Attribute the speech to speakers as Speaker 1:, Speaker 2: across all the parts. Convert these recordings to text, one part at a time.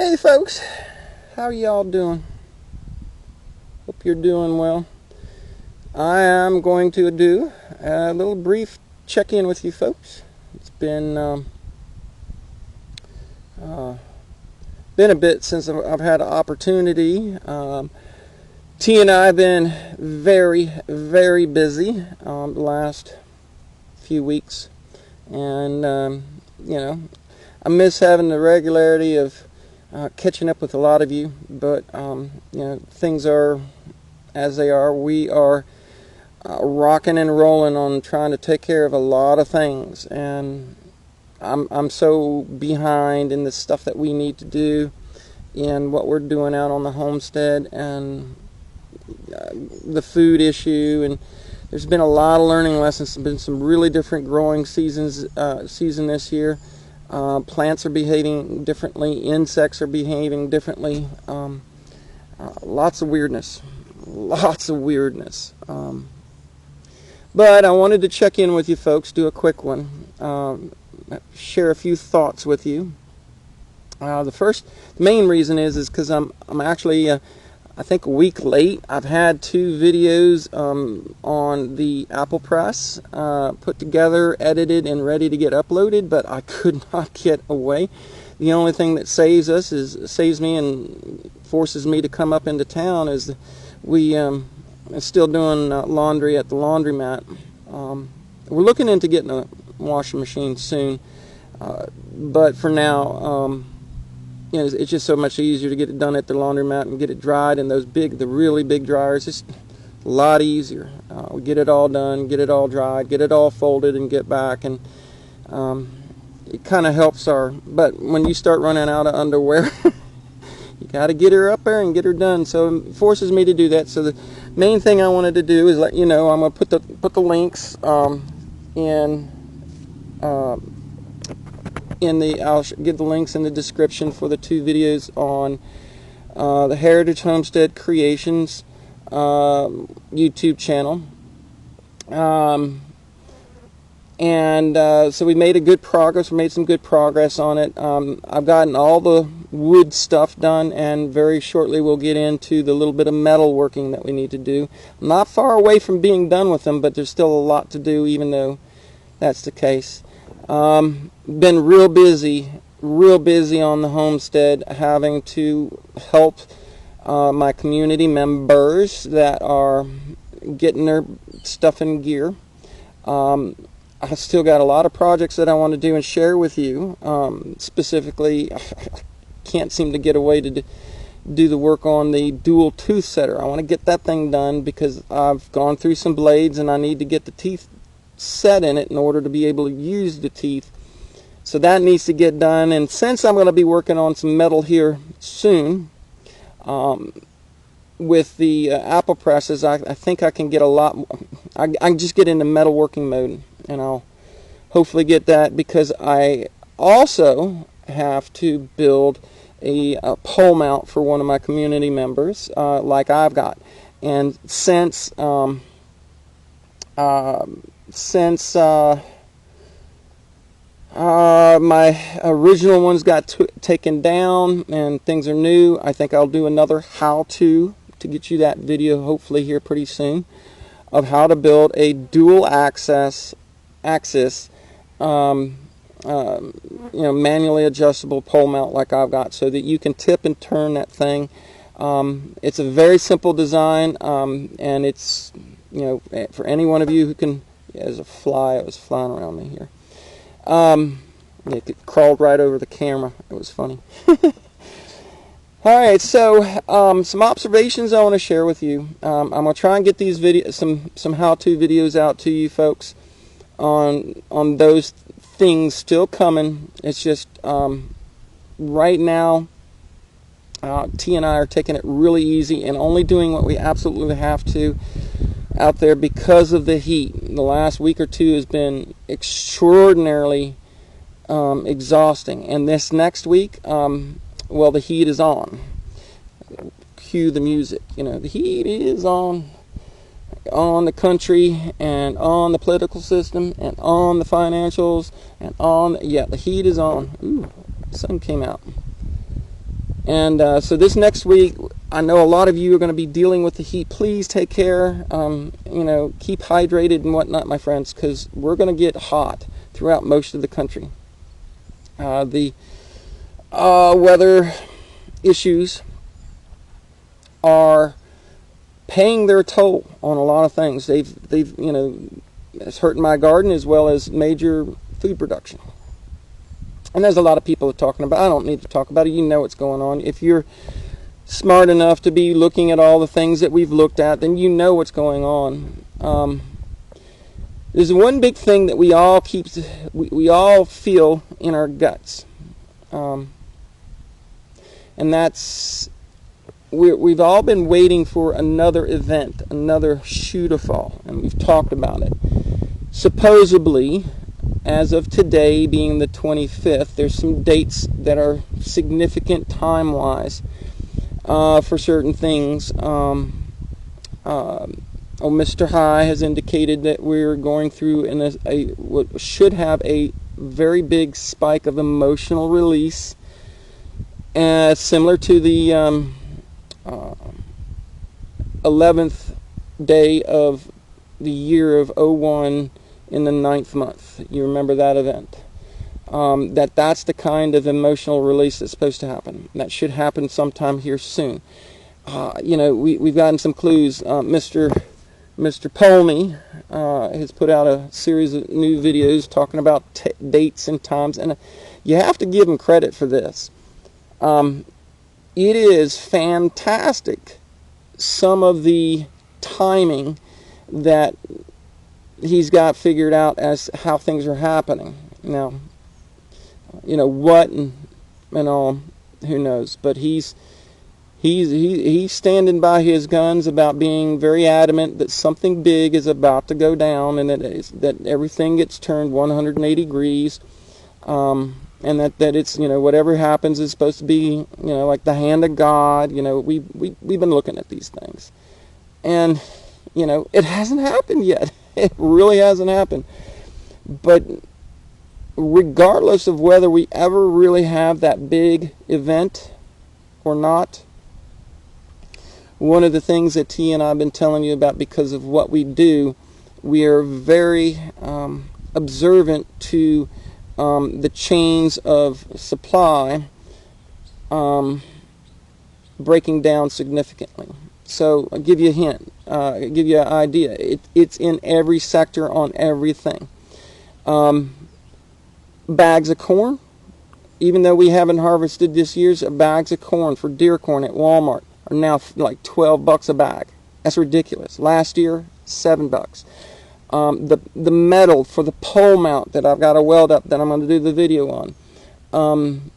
Speaker 1: Hey folks, how y'all doing? Hope you're doing well. I am going to do a little brief check-in with you folks. It's been a bit since I've had an opportunity. T and I have been very, very busy the last few weeks, and I miss having the regularity of catching up with a lot of you, but things are as they are. We are rocking and rolling on trying to take care of a lot of things, and I'm so behind in the stuff that we need to do in what we're doing out on the homestead and the food issue, and there's been a lot of learning lessons. There's been some really different growing season this year. Plants are behaving differently, insects are behaving differently, lots of weirdness. But I wanted to check in with you folks, do a quick one, share a few thoughts with you. The main reason is because I'm actually I think a week late. I've had 2 videos on the Apple Press put together, edited, and ready to get uploaded, but I could not get away. The only thing that saves me and forces me to come up into town is we are still doing laundry at the laundromat. We're looking into getting a washing machine soon, but for now, it's just so much easier to get it done at the laundromat and get it dried in the really big dryers. It's a lot easier. We get it all done, get it all dried, get it all folded, and get back. And it kind of helps but when you start running out of underwear, you got to get her up there and get her done. So it forces me to do that. So the main thing I wanted to do is let you know I'm going to put the links I'll give the links in the description for the 2 videos on the Heritage Homestead Creations YouTube channel. So we made some good progress on it. I've gotten all the wood stuff done, and very shortly we'll get into the little bit of metal working that we need to do. I'm not far away from being done with them, but there's still a lot to do even though that's the case. Been real busy on the homestead, having to help my community members that are getting their stuff in gear. I still got a lot of projects that I want to do and share with you. Specifically, I can't seem to get away to do the work on the dual tooth setter. I want to get that thing done because I've gone through some blades and I need to get the teeth set in it in order to be able to use the teeth. So that needs to get done, and since I'm going to be working on some metal here soon with the Apple presses, I think I can get a lot more. I can just get into metalworking mode, and I'll hopefully get that, because I also have to build a pole mount for one of my community members like I've got. And since my original ones got taken down and things are new, I think I'll do another how-to to get you that video hopefully here pretty soon of how to build a dual axis manually adjustable pole mount like I've got, so that you can tip and turn that thing. It's a very simple design, and it's for any one of you who can. There's a fly. It was flying around me here. It crawled right over the camera. It was funny. Alright, so some observations I want to share with you. I'm going to try and get these some how-to videos out to you folks on those things still coming. It's just right now T and I are taking it really easy and only doing what we absolutely have to out there because of the heat. The last week or 2 has been extraordinarily exhausting, and this next week, well, the heat is on. Cue the music. The heat is on the country and on the political system and on the financials and the heat is on. Ooh, the sun came out. And so this next week, I know a lot of you are going to be dealing with the heat. Please take care. Keep hydrated and whatnot, my friends, because we're going to get hot throughout most of the country. The weather issues are paying their toll on a lot of things. They've it's hurting my garden as well as major food production. And there's a lot of people talking about. I don't need to talk about it. You know what's going on. If you're smart enough to be looking at all the things that we've looked at, then you know what's going on. There's one big thing that we all feel in our guts, and that's we've all been waiting for another event, another shoe to fall, and we've talked about it. Supposedly, as of today, being the 25th, there's some dates that are significant time-wise for certain things. Mr. High has indicated that we're going through what should have a very big spike of emotional release, similar to the 11th day of the year of 01 in the 9th month. You remember that event. That's the kind of emotional release that's supposed to happen. That should happen sometime here soon. We've gotten some clues. Mr. Polney has put out a series of new videos talking about dates and times, and you have to give him credit for this. It is fantastic, some of the timing that he's got figured out as how things are happening. Now, what and all, who knows, but he's standing by his guns about being very adamant that something big is about to go down, and that everything gets turned 180 degrees, and that it's whatever happens is supposed to be like the hand of God. We've been looking at these things, and it hasn't happened yet. It really hasn't happened. But regardless of whether we ever really have that big event or not, one of the things that T and I have been telling you about, because of what we do, we are very observant to the chains of supply breaking down significantly. So I'll give you a hint, I'll give you an idea. It's in every sector on everything. Bags of corn, even though we haven't harvested this year's, bags of corn for deer corn at Walmart are now like $12 a bag. That's ridiculous. Last year, $7. The metal for the pole mount that I've got to weld up that I'm going to do the video on.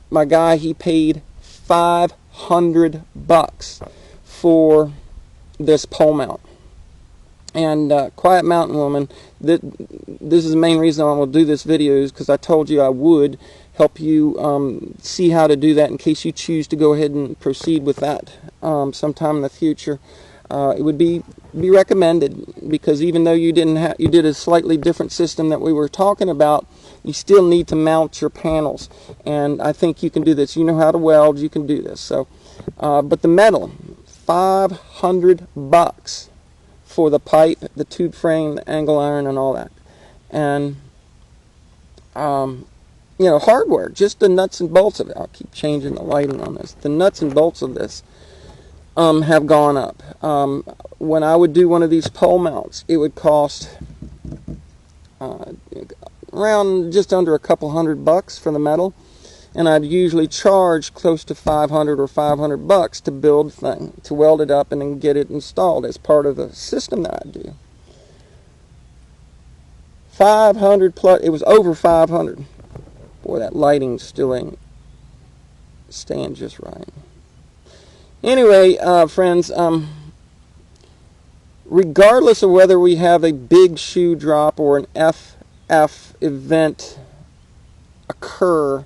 Speaker 1: My guy, he paid $500 for this pole mount. And Quiet Mountain Woman, this is the main reason I want to do this video, is because I told you I would help you see how to do that in case you choose to go ahead and proceed with that sometime in the future. It would be recommended, because even though you did a slightly different system that we were talking about, you still need to mount your panels, and I think you can do this. You know how to weld, you can do this. So, but the metal, $500 for the pipe, the tube frame, the angle iron, and all that, and hardware, just the nuts and bolts of it. I'll keep changing the lighting on this. The nuts and bolts of this have gone up. When I would do one of these pole mounts, it would cost around just under a couple $100 for the metal, and I'd usually charge close to $500 or $500 to build the thing, to weld it up and then get it installed as part of the system that I do. 500 plus, it was over 500. Boy, that lighting still ain't staying just right. Anyway, friends, regardless of whether we have a big shoe drop or an FF event occur,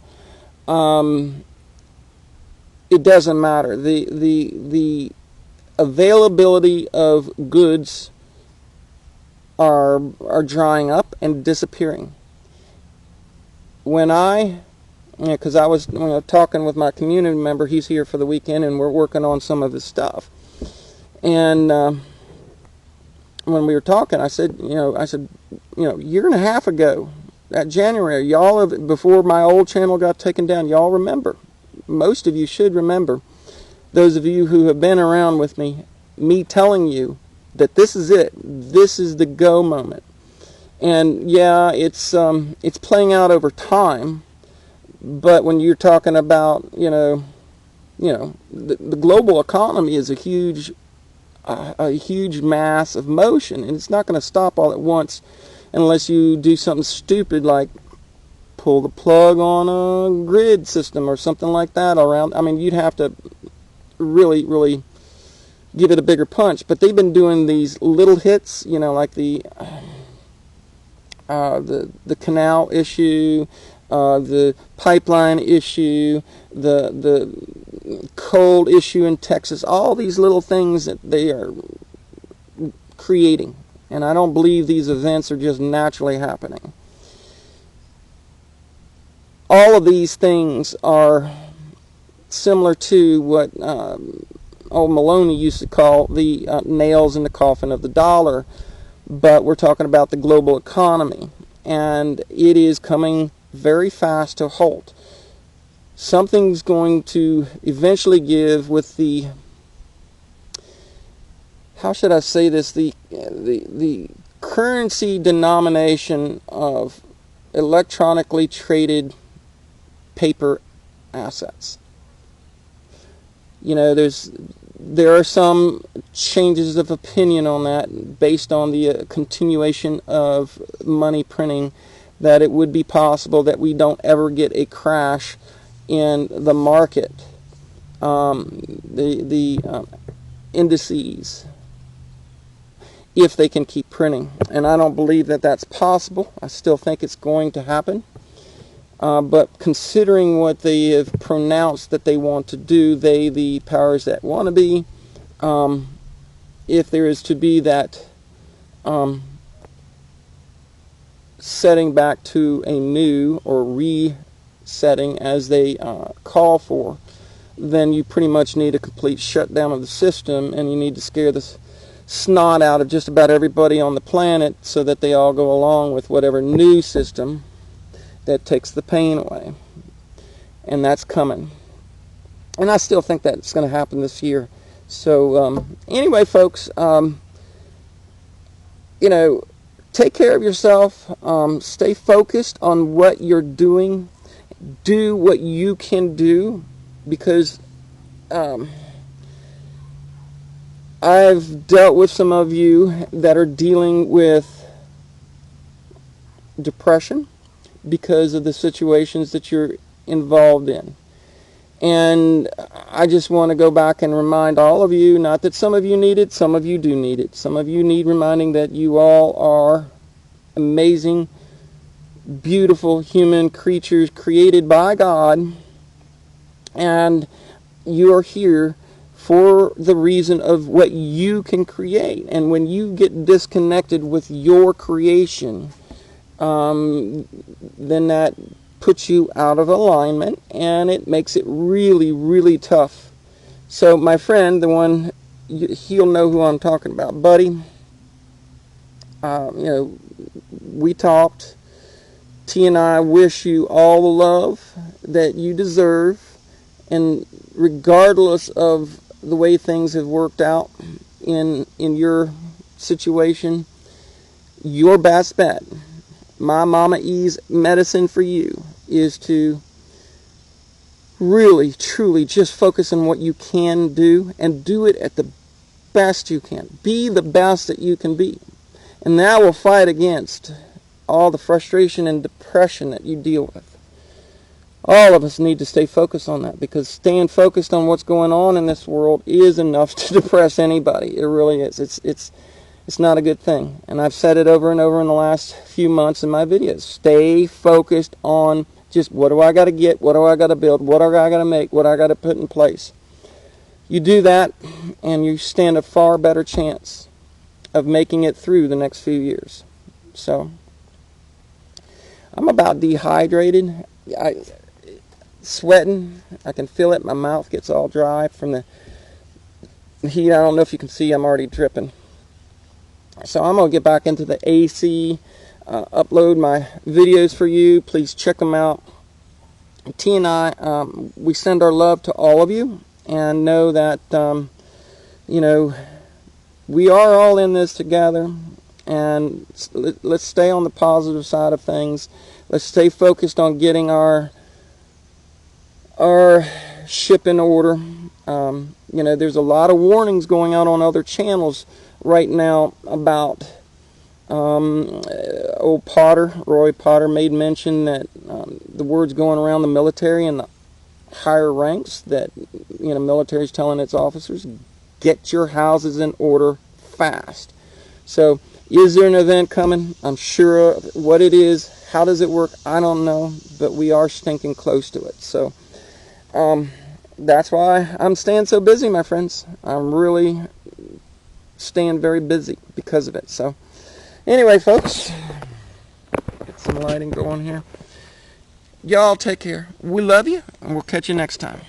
Speaker 1: it doesn't matter. The availability of goods are drying up and disappearing. When I because I was talking with my community member. He's here for the weekend, and we're working on some of his stuff. And when we were talking, I said, year and a half ago, that January, y'all, before my old channel got taken down, y'all remember. Most of you should remember. Those of you who have been around with me telling you that this is it. This is the go moment. And yeah, it's playing out over time. But when you're talking about, the global economy is a huge mass of motion, and it's not going to stop all at once unless you do something stupid like pull the plug on a grid system or something like that around. I mean, you'd have to really, really give it a bigger punch. But they've been doing these little hits, like the canal issue, the pipeline issue, the coal issue in Texas, all these little things that they are creating. And I don't believe these events are just naturally happening. All of these things are similar to what old Maloney used to call the nails in the coffin of the dollar. But we're talking about the global economy. And it is coming very fast to a halt. Something's going to eventually give with the, how should I say this, the currency denomination of electronically traded paper assets. There are some changes of opinion on that based on the continuation of money printing, that it would be possible that we don't ever get a crash in the market, the indices, if they can keep printing. And I don't believe that that's possible. I still think it's going to happen. But considering what they have pronounced that they want to do, the powers that want to be, if there is to be that setting back to a new or resetting as they call for, then you pretty much need a complete shutdown of the system, and you need to scare the snot out of just about everybody on the planet so that they all go along with whatever new system that takes the pain away. And that's coming. And I still think that's going to happen this year. So anyway, folks, take care of yourself. Stay focused on what you're doing. Do what you can do, because I've dealt with some of you that are dealing with depression because of the situations that you're involved in. And I just want to go back and remind all of you, not that some of you need it, some of you do need it. Some of you need reminding that you all are amazing, beautiful human creatures created by God, and you are here for the reason of what you can create. And when you get disconnected with your creation, then that puts you out of alignment, and it makes it really, really tough. So my friend, the one, he'll know who I'm talking about, buddy, we talked. T and I wish you all the love that you deserve, and regardless of the way things have worked out in your situation, your best bet, my Mama E's medicine for you, is to really, truly just focus on what you can do, and do it at the best you can. Be the best that you can be. And that will fight against all the frustration and depression that you deal with. All of us need to stay focused on that, because staying focused on what's going on in this world is enough to depress anybody. It really is. It's not a good thing. And I've said it over and over in the last few months in my videos. Stay focused on just, what do I got to get? What do I got to build? What do I got to make? What do I got to put in place? You do that, and you stand a far better chance of making it through the next few years. So, I'm about dehydrated. sweating. I can feel it. My mouth gets all dry from the heat. I don't know if you can see, I'm already dripping. So I'm going to get back into the AC, upload my videos for you. Please check them out. T and I, we send our love to all of you, and know that, you know, we are all in this together, and let's stay on the positive side of things. Let's stay focused on getting our ship in order. You know, there's a lot of warnings going on other channels right now about old Potter, Roy Potter, made mention that the word's going around the military and the higher ranks that, you know, military's telling its officers, get your houses in order fast. So is there an event coming? I'm sure of what it is. How does it work? I don't know, but we are stinking close to it. So that's why I'm staying so busy, my friends. I'm really staying very busy because of it. So anyway, folks, get some lighting going here. Y'all take care. We love you, and we'll catch you next time.